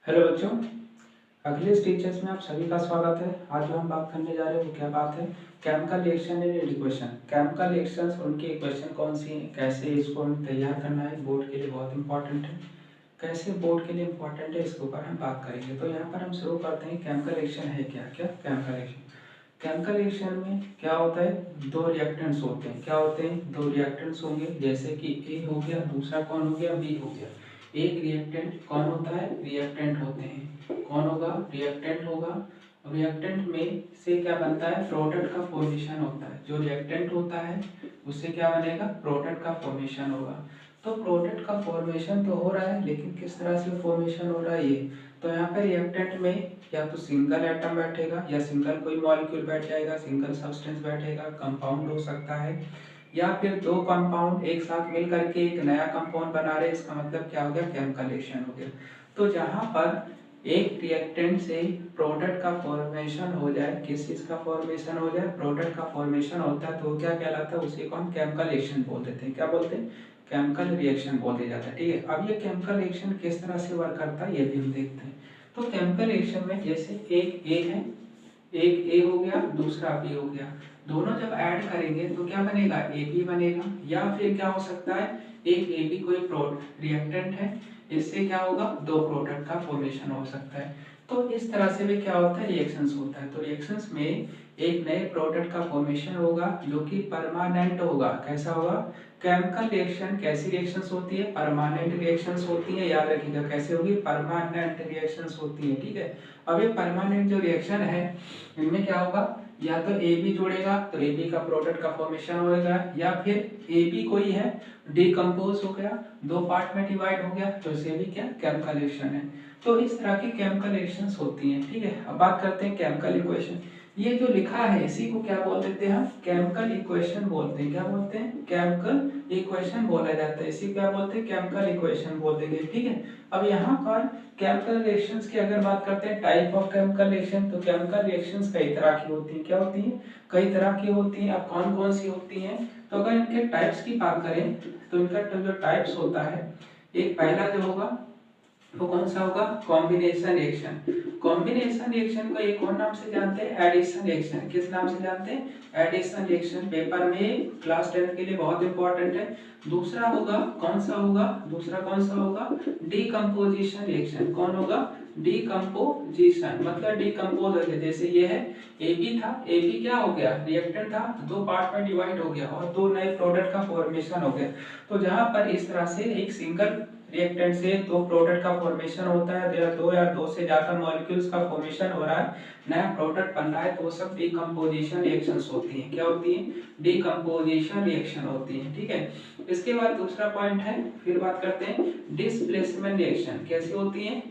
Hello बच्चों, Akhilesh teachers में आप सभी का स्वागत है। आज जो हम बात करने जा रहे हैं वो क्या बात है, chemical reaction and equation. Chemical reactions और उनकी इक्वेशन कौन सी है, कैसे इसको हमें तैयार करना है, बोर्ड के लिए बहुत इंपॉर्टेंट है। कैसे बोर्ड के लिए इंपॉर्टेंट है इसके ऊपर हम बात करेंगे। तो यहाँ पर हम शुरू करते हैं, केमिकल रिएक्शन है क्या। केमिकल रिएक्शन, केमिकल रिएक्शन में क्या होता है, दो रिएक्टेंट्स होते हैं। क्या होते हैं, दो रिएक्टेंट्स होंगे, जैसे कि ए हो गया, दूसरा कौन हो गया, बी हो गया। एक रिएक्टेंट कौन होता है, रिएक्टेंट होते हैं। कौन होगा, रिएक्टेंट होगा। रिएक्टेंट में से क्या बनता है, प्रोडक्ट का फॉर्मेशन होता है। जो रिएक्टेंट होता है उससे क्या बनेगा, प्रोडक्ट का फॉर्मेशन होगा। तो प्रोडक्ट का फॉर्मेशन तो हो रहा है, लेकिन किस तरह से फॉर्मेशन हो रहा है ये। तो यहाँ पे रिएक्टेंट में या तो सिंगल एटम बैठेगा, या सिंगल कोई मॉलिक्यूल बैठ जाएगा, सिंगल सब्सटेंस बैठेगा, कंपाउंड हो सकता है, या फिर दो कंपाउंड एक साथ मिल करके एक नया कंपाउंड बना रहे। इसका मतलब क्या हो गया, केमिकल रिएक्शन हो गया। तो जहाँ पर एक रिएक्टेंट से प्रोडक्ट का फॉर्मेशन हो जाए, किस चीज का फॉर्मेशन हो जाए, प्रोडक्ट का फॉर्मेशन होता है, तो क्या कहलाता है, उसी को हम केमिकल रिएक्शन बोल देते हैं। क्या बोलते हैं, केमिकल रिएक्शन बोल दिया जाता है। ठीक है, अब ये केमिकल रिएक्शन किस तरह से वर्क करता है ये भी हम देखते हैं। तो केमिकल रिएक्शन में जैसे एक ए है, एक ए हो गया, दूसरा बी हो गया, दोनों जब ऐड करेंगे तो क्या बनेगा, ए बी बनेगा। या फिर क्या हो सकता है, एक ए बी कोई रिएक्टेंट है, इससे क्या होगा, दो प्रोडक्ट का फॉर्मेशन हो सकता है। तो इस तरह से भी क्या होता है, रिएक्शंस होता है। तो रिएक्शंस में एक नए प्रोडक्ट का फॉर्मेशन होगा जो कि परमानेंट होगा। कैसा होगा, केमिकल रिएक्शन कैसी रिएक्शंस होती है, परमानेंट रिएक्शंस होती है। याद रखिएगा कैसे होगी, परमानेंट रिएक्शंस होती है। ठीक है, अब ये परमानेंट जो रिएक्शन है इनमें क्या होगा, या तो ए बी जोड़ेगा तो ए बी का प्रोडक्ट का फॉर्मेशन होगा, या फिर ए बी कोई है डिकम्पोज हो गया, दो पार्ट में डिवाइड हो गया, तो इसे भी क्या केमिकल रिएक्शन है। तो इस तरह की केमिकल रिएक्शंस होती हैं। ठीक है, अब बात करते हैं केमिकल इक्वेशन। ये जो लिखा है इसी को क्या बोल देते हैं हम, केमिकल इक्वेशन बोलते हैं। क्या बोलते हैं, केमिकल इक्वेशन बोला जाता है। इसी क्या बोलते हैं, केमिकल इक्वेशन बोल देंगे। ठीक है, अब यहाँ पर केमिकल रिएक्शंस की अगर बात करते हैं, टाइप ऑफ केमिकल रिएक्शन, तो केमिकल रिएक्शंस कई तरह की होती हैं। क्या होती हैं, कई तरह की होती हैं। अब कौन कौन सी होती हैं, तो अगर इनके टाइप्स की बात करें तो इनका जो टाइप्स होता है, एक पहला जो होगा वो कौन सा होगा, कॉम्बिनेशन रिएक्शन। कॉम्बिनेशन रिएक्शन को एक और नाम से जानते हैं, एडिशन रिएक्शन। किस नाम से जानते हैं, एडिशन रिएक्शन। पेपर में क्लास 10 के लिए बहुत इंपॉर्टेंट है। दूसरा होगा, कौन सा होगा, दूसरा कौन सा होगा, डीकंपोजिशन रिएक्शन। कौन होगा, डीकंपोजिशन, मतलब डीकंपोज हो गया। जैसे ये है ए बी था, ए बी क्या हो गया, रिएक्टेंट था, दो पार्ट में डिवाइड हो गया और दो नए प्रोडक्ट का फॉर्मेशन हो गया। तो जहां पर इस तरह से एक सिंगल रिएक्टेंट से दो प्रोडक्ट का फॉर्मेशन होता है, दो या दो से ज्यादा मॉलिक्यूल्स का फॉर्मेशन हो रहा है, नया प्रोडक्ट बन रहा है, तो वो सब डीकंपोजिशन रिएक्शंस होती हैं। क्या होती हैं, डीकंपोजिशन रिएक्शन होती हैं। ठीक है, इसके बाद दूसरा पॉइंट है, फिर बात करते हैं डिस्प्लेसमेंट रिएक्शन। कैसी होती है,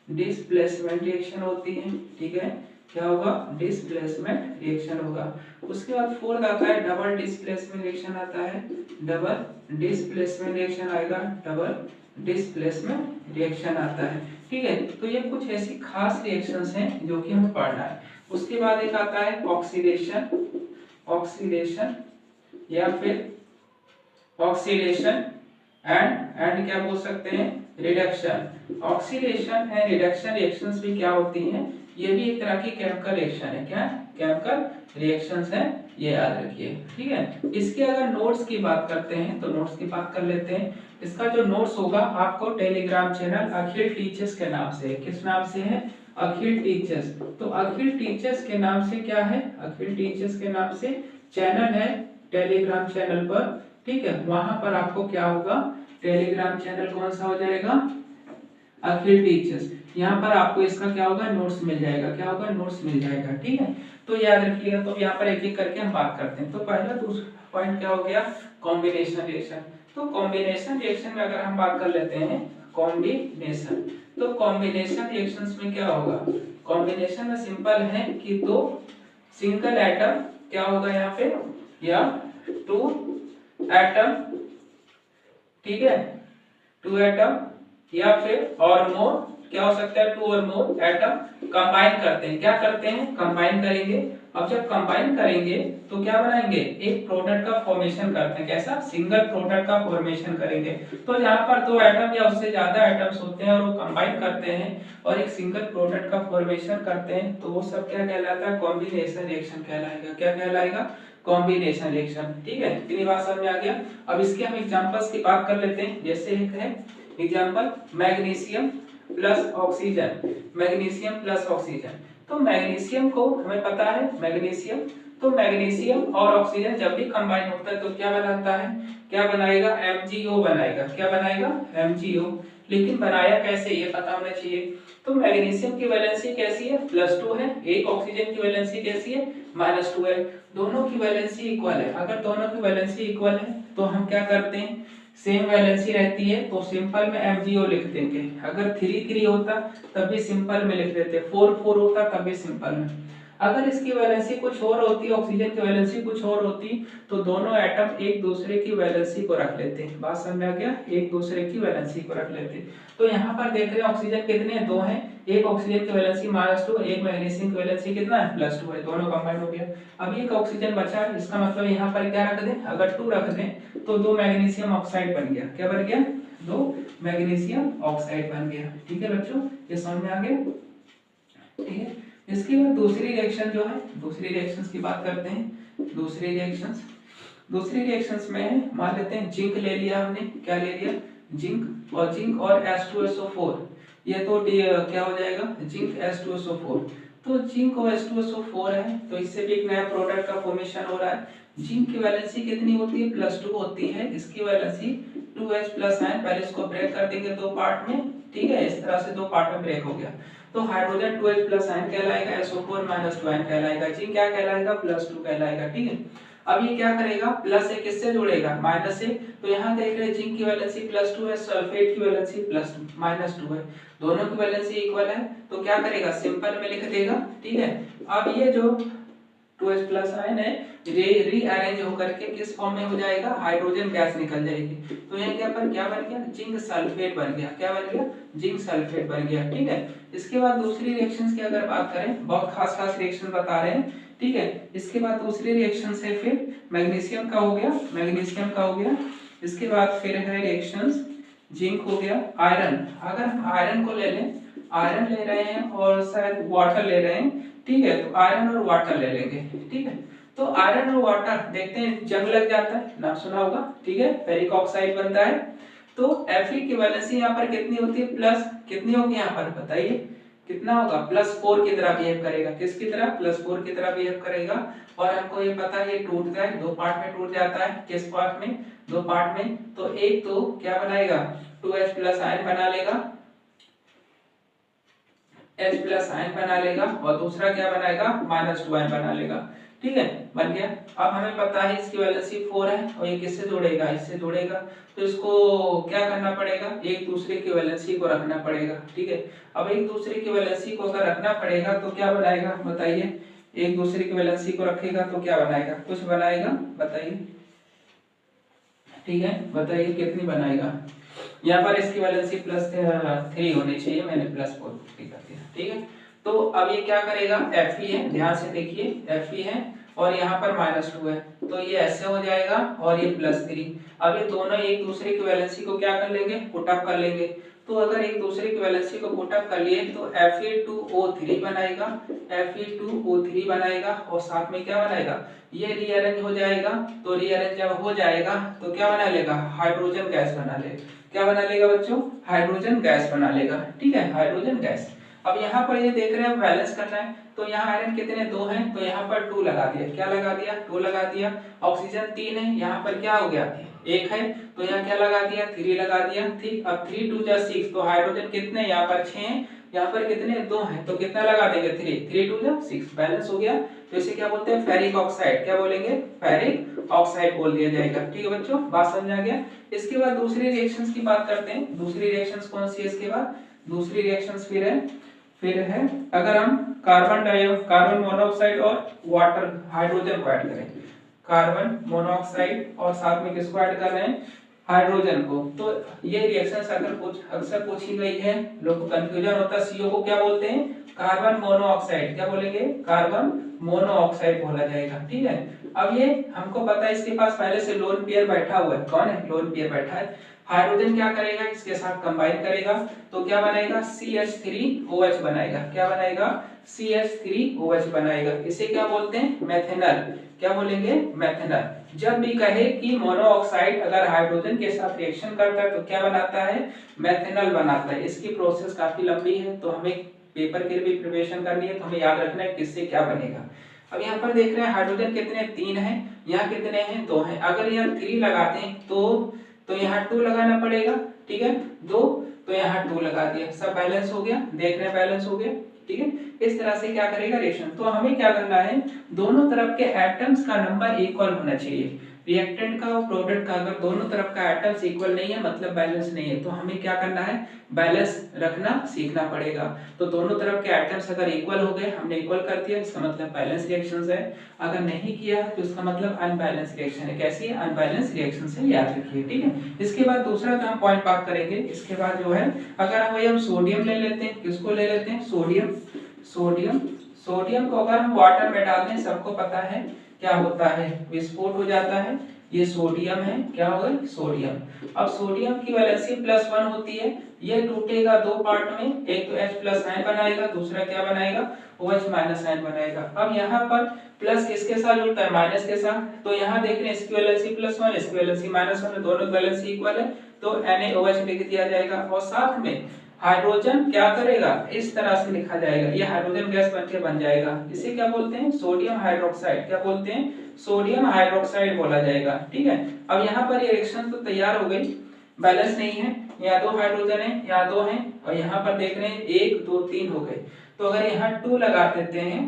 डिस्प्लेसमेंट रिएक्शन होती है। ठीक है, क्या होगा, डिस्प्लेसमेंट रिएक्शन होगा। उसके बाद फोर्थ आता है डबल डिस्प्लेसमेंट रिएक्शन आता है, डबल डिस्प्लेसमेंट रिएक्शन आएगा, डबल डिस्प्लेसमेंट रिएक्शन आता है। ठीक है, तो ये कुछ ऐसी खास रिएक्शंस हैं जो कि हमें पढ़ना है। उसके बाद एक आता है ऑक्सीडेशन, ऑक्सीडेशन या फिर ऑक्सीडेशन एंड क्या बोल सकते हैं, reduction. Oxidation and reduction reactions भी क्या होती हैं, ये भी एक तरह की केमिकल रिएक्शन है। क्या केमिकल रिएक्शंस है, ये याद रखिए। ठीक है, इसके अगर नोट्स की बात करते हैं तो नोट्स की बात कर लेते हैं। इसका जो नोट्स होगा आपको टेलीग्राम चैनल अखिल टीचर्स के नाम से, किस नाम से है, अखिल टीचर्स। तो अखिल टीचर्स के नाम से क्या है, अखिल टीचर्स के नाम से चैनल है टेलीग्राम चैनल पर। ठीक है, वहां पर आपको क्या होगा, टेलीग्राम चैनल कौन सा हो जाएगा, अखिल टीचर्स। यहाँ पर आपको इसका क्या होगा, नोट्स मिल जाएगा। क्या होगा, नोट्स मिल जाएगा। ठीक है, तो याद रखिएगा। तो यहाँ पर एक एक करके हम बात करते हैं। तो पहला दूसरा पॉइंट क्या हो गया, कॉम्बिनेशन रिएक्शन। तो कॉम्बिनेशन रिएक्शन में अगर हम बात कर लेते हैं, कॉम्बिनेशन, तो कॉम्बिनेशन रिएक्शंस में क्या होगा, कॉम्बिनेशन में सिंपल है कि दो सिंगल एटम क्या होगा यहाँ पे, या टू एटम, ठीक है, टू एटम या फिर और मोर क्या हो सकता है, 2 और मोर एटम कंबाइन करते हैं। क्या करते हैं, कंबाइन करेंगे। अब जब कंबाइन करेंगे तो क्या बनाएंगे, एक प्रोडक्ट का फॉर्मेशन करते हैं। कैसा, सिंगल प्रोडक्ट का फॉर्मेशन करेंगे। तो जहां पर 2 एटम या उससे ज्यादा एटम्स होते हैं और वो कंबाइन करते हैं और एक सिंगल प्रोडक्ट का फॉर्मेशन करते हैं, तो वो सब क्या कहलाता है, कॉम्बिनेशन रिएक्शन कहलाएगा। क्या कहलाएगा, कॉम्बिनेशन रिएक्शन। ठीक है, इतनी बात समझ में आ गया। अब इसके हम एग्जांपल्स की बात कर लेते हैं। जैसे एक है example, magnesium plus oxygen. Magnesium plus oxygen, तो मैग्नीशियम को हमें पता है, मैग्नीशियम, तो मैग्नीशियम और ऑक्सीजन जब भी कंबाइन होता है तो क्या बनाता है, क्या बनाएगा, MgO बनाएगा। क्या बनाएगा, MgO। लेकिन बनाया कैसे ये पता होना चाहिए। तो मैग्नीशियम की वैलेंसी कैसी है, +2 है। एक ऑक्सीजन की वैलेंसी कैसी है, -2 है। दोनों की वैलेंसी इक्वल है। अगर दोनों की वैलेंसी इक्वल है तो हम क्या करते हैं, सेम वैलेंसी रहती है तो सिंपल में MgO लिख देंगे। अगर 3-3 होता तब भी सिंपल में लिख देते, 4-4 होता तब भी सिंपल में। अगर इसकी वैलेंसी कुछ और होती, ऑक्सीजन की वैलेंसी कुछ और होती, तो दोनों एटम एक दूसरे की वैलेंसी को रख लेते। बात समझ में आ गया, एक दूसरे की वैलेंसी को रख लेते। तो यहाँ पर देख रहे हैं ऑक्सीजन कितने, 2 हैं। एक ऑक्सीजन की वैलेंसी -2, एक मैग्नीशियम की वैलेंसी कितना है, +2 है। दोनों कंबाइन हो गया। अब एक ऑक्सीजन बचा, इसका मतलब यहाँ पर क्या रख दें, अगर 2 रख दें तो 2 मैग्नीशियम ऑक्साइड बन गया। क्या बन गया, 2 मैग्नीशियम ऑक्साइड बन गया। ठीक है बच्चों, ये समझ में आ गया। ठीक है, इसके बाद दूसरी रिएक्शन जो है, दूसरी रिएक्शंस की बात करते हैं। दूसरी रिएक्शंस में मान लेते हैं जिंक ले लिया हमने। क्या ले लिया, जिंक, और जिंक और H2SO4, ये तो क्या हो जाएगा, जिंक H2SO4। तो जिंक और H2SO4 है, तो इससे भी एक नया प्रोडक्ट का फॉर्मेशन हो रहा है। जिंक की वैलेंसी कितनी होती है, +2 होती है। इसकी वैलेंसी 2H+ है। पहले इसको ब्रेक कर देंगे 2 पार्ट में। ठीक है, इस तरह से 2 पार्ट में ब्रेक हो गया। तो हाइड्रोजन 2H+ आयन कहलाएगा, SO4 -2 आयन कहलाएगा। जिंक क्या कहलाएगा, +2 कहलाएगा। ठीक है, अब ये क्या करेगा, +1 किससे जोड़ेगा, -1। तो यहाँ देख रहे हैं जिंक की वैलेंसी +2 है, सल्फेट की वैलेंसी -2 है। दोनों की वैलेंसी इक्वल है, तो क्या करेगा, सिंपल में लिख देगा। ठीक है, अब ये जो 2H+ आयन है रीअरेंज होकर के किस फॉर्म में हो जाएगा, हाइड्रोजन गैस निकल जाएगी। तो यहाँ क्या बन गया, जिंक सल्फेट बन गया। क्या बन गया, जिंक सल्फेट बन गया। ठीक है, इसके बाद दूसरी रिएक्शंस की अगर बात करें, बहुत खास रिएक्शन बता रहे हैं। ठीक है, इसके बाद दूसरी रिएक्शन से फिर मैग्नीशियम का हो गया, इसके बाद फिर है रिएक्शंस जिंक हो गया, आयरन। अगर हम आयरन को ले लें, आयरन ले रहे हैं और शायद वाटर ले रहे हैं। ठीक है, तो आयरन और वाटर ले लेंगे। ठीक है, तो आयरन और वाटर देखते हैं जंग लग जाता है, नाम सुना होगा। ठीक है, फेरिक ऑक्साइड बनता है। तो Fe की वैलेंसी यहाँ पर कितनी होती है, प्लस कितनी होगी यहाँ पर बताइए, कितना होगा, +4 की तरह बिहेव करेगा। किसकी तरह, +4 की तरह बिहेव करेगा। और हमको ये पता है ये टूट जाए, 2 पार्ट में टूट जाता है। किस पार्ट में, 2 पार्ट में। तो एक तो क्या बनाएगा, 2H+ आयन बना लेगा, H+ आयन बना लेगा, और दूसरा क्या बनाएगा, -2 आयन बना लेगा। ठीक है, बन गया। अब हमें पता है इसकी वैलेंसी 4 है, और ये किससे जोड़ेगा, इससे जोड़ेगा। तो इसको क्या करना पड़ेगा, एक दूसरे की वैलेंसी को रखना पड़ेगा। ठीक है, अब एक दूसरे की वैलेंसी को अगर रखना पड़ेगा तो क्या बनाएगा बताइए, एक दूसरे की वैलेंसी को रखेगा तो क्या बनाएगा, कुछ बनाएगा, बताइए। ठीक है, बताइए कितनी बनाएगा। यहाँ पर इसकी वैलेंसी +3 होनी चाहिए, मैंने +4 कर दिया। ठीक है, तो अब ये क्या करेगा, Fe है, ध्यान से देखिए, Fe है और यहाँ पर -2 है, तो ये ऐसे हो जाएगा और ये +3। अब ये दोनों एक दूसरे की वैलेंसी को क्या कर लेंगे, पुट अप कर लेंगे। तो अगर एक दूसरे की वैलेंसी को पुट अप कर लिए तो Fe2O3 बनाएगा, Fe2O3 बनाएगा, और साथ में क्या बनाएगा, ये रीअरेंज हो जाएगा। तो रीअरेंज जब हो जाएगा तो क्या बना लेगा, हाइड्रोजन गैस बना लेगा। क्या बना लेगा बच्चों, हाइड्रोजन गैस बना लेगा। ठीक है, हाइड्रोजन गैस। अब यहाँ पर ये देख रहे हैं बैलेंस करना है, तो यहाँ आयरन कितने, 2 हैं, तो यहाँ पर 2 लगा दिया। क्या लगा दिया, 2 लगा दिया। ऑक्सीजन 3 है, यहाँ पर क्या हो गया, 1 है, तो यहाँ क्या लगा दिया, 3 लगा दिया। ठीक, अब 3 2 जा 6, तो हाइड्रोजन कितने, यहाँ पर 6 हैं, यहाँ पर कितने, 2 हैं, तो कितना लगा देंगे, 3 2 जा 6, बैलेंस हो गया। तो इसे क्या बोलते हैं, फेरिक ऑक्साइड। क्या बोलेंगे, फेरिक ऑक्साइड बोल दिया जाएगा। ठीक है बच्चों, बात समझ आ गया। इसके बाद दूसरी रिएक्शंस की बात करते हैं। दूसरी रिएक्शंस कौन सी है, इसके बाद दूसरी रिएक्शंस फिर है अगर हम कार्बन मोनोऑक्साइड और वाटर हाइड्रोजन को ऐड करें, कार्बन मोनोऑक्साइड और साथ में किसको ऐड कर रहे हैं, हाइड्रोजन को। तो ये रिएक्शंस अक्सर पूछी गई है, लोग को कंफ्यूजन होता है। CO को क्या बोलते हैं? Carbon monoxide. क्या बोलेंगे? कार्बन मोनोऑक्साइड बोला जाएगा, ठीक है। अब ये हमको पता है, इसके पास पहले से लोन पेयर बैठा हुआ है। कौन है? लोन पेयर बैठा है। हाइड्रोजन क्या करेगा? इसके साथ कंबाइन करेगा तो क्या बनाएगा? CH3OH बनाएगा। क्या बनाएगा? CH3OH बनाएगा। इसे क्या बोलते हैं? मेथेनॉल। क्या बोलेंगे? मेथेनॉल। जब भी कहे कि मोनोऑक्साइड अगर हाइड्रोजन के साथ रिएक्शन करता है तो क्या बनाता है? मेथेनॉल बनाता है। इसकी प्रोसेस काफी लंबी है, तो हमें पेपर के लिए भी प्रिपरेशन करनी है, तो हमें याद रखना है किससे क्या बनेगा। अब यहाँ पर देख रहे हैं हाइड्रोजन कितने? 3 हैं। यहाँ कितने हैं? 2 हैं। अगर यहाँ 3 लगाते हैं तो यहाँ 2 लगाना पड़ेगा, ठीक है। 2 तो यहाँ 2 लगा दिया, सब बैलेंस हो गया। देख रहे हैं बैलेंस हो गया, ठीक है। इस तरह से क्या करेगा? रिएक्शन। तो हमें क्या करना है? दोनों तरफ के एटम्स का नंबर इक्वल होना चाहिए। रिएक्टेंट का और प्रोडक्ट का अगर दोनों तरफ का एटम्स इक्वल नहीं है, मतलब बैलेंस नहीं है, तो हमें क्या करना है? बैलेंस रखना सीखना पड़ेगा। तो दोनों तरफ के एटम्स अगर इक्वल हो गए, हमने इक्वल कर दिया, इसका मतलब बैलेंस रिएक्शंस है। अगर नहीं किया तो इसका मतलब अनबैलेंस रिएक्शन है। कैसी है? अनबैलेंस रिएक्शन से, याद रखिए, ठीक है। इसके बाद दूसरा जो हम पॉइंट बात करेंगे, इसके बाद जो है अगर हम सोडियम ले लेते हैं, किसको ले लेते हैं? सोडियम। सोडियम को अगर हम वाटर में डाल दें, सबको पता है क्या होता है? विस्फोट हो जाता है। ये सोडियम है, क्या होगा? सोडियम। अब सोडियम की वैलेंसी +1 होती है। ये टूटेगा 2 पार्ट में, एक तो H+ आयन बनाएगा, दूसरा क्या बनाएगा? OH- आयन बनाएगा। अब यहाँ पर प्लस किसके साथ जुड़ता है? माइनस के साथ। तो यहाँ देख रहे हैं इसकी वैलेंसी +1, इसकी वैलेंसी -1 है, दोनों की वैलेंसी इक्वल है, तो NaOH लिख दिया जाएगा। और साथ में हाइड्रोजन क्या करेगा? इस तरह से लिखा जाएगा, ये हाइड्रोजन गैस बनके बन जाएगा। इसे क्या बोलते हैं? Sodium hydroxide. क्या बोलते हैं? सोडियम हाइड्रोक्साइड बोला जाएगा, ठीक है। अब यहाँ पर ये रिएक्शन तो तैयार हो गई, बैलेंस नहीं है, यहाँ 2 हाइड्रोजन है, यहाँ 2 है, और यहाँ पर देख रहे हैं 1 2 3 हो गए। तो अगर यहाँ 2 लगा देते हैं,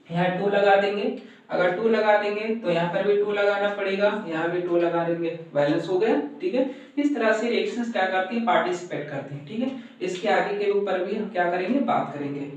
यहाँ 2 लगा देंगे, अगर 2 लगा देंगे तो यहाँ पर भी 2 लगाना पड़ेगा, यहाँ भी 2 लगा देंगे, बैलेंस हो गया, ठीक है। इस तरह से रिएक्शंस क्या करती है? पार्टिसिपेट करती है, ठीक है। इसके आगे के ऊपर भी हम क्या करेंगे? बात करेंगे।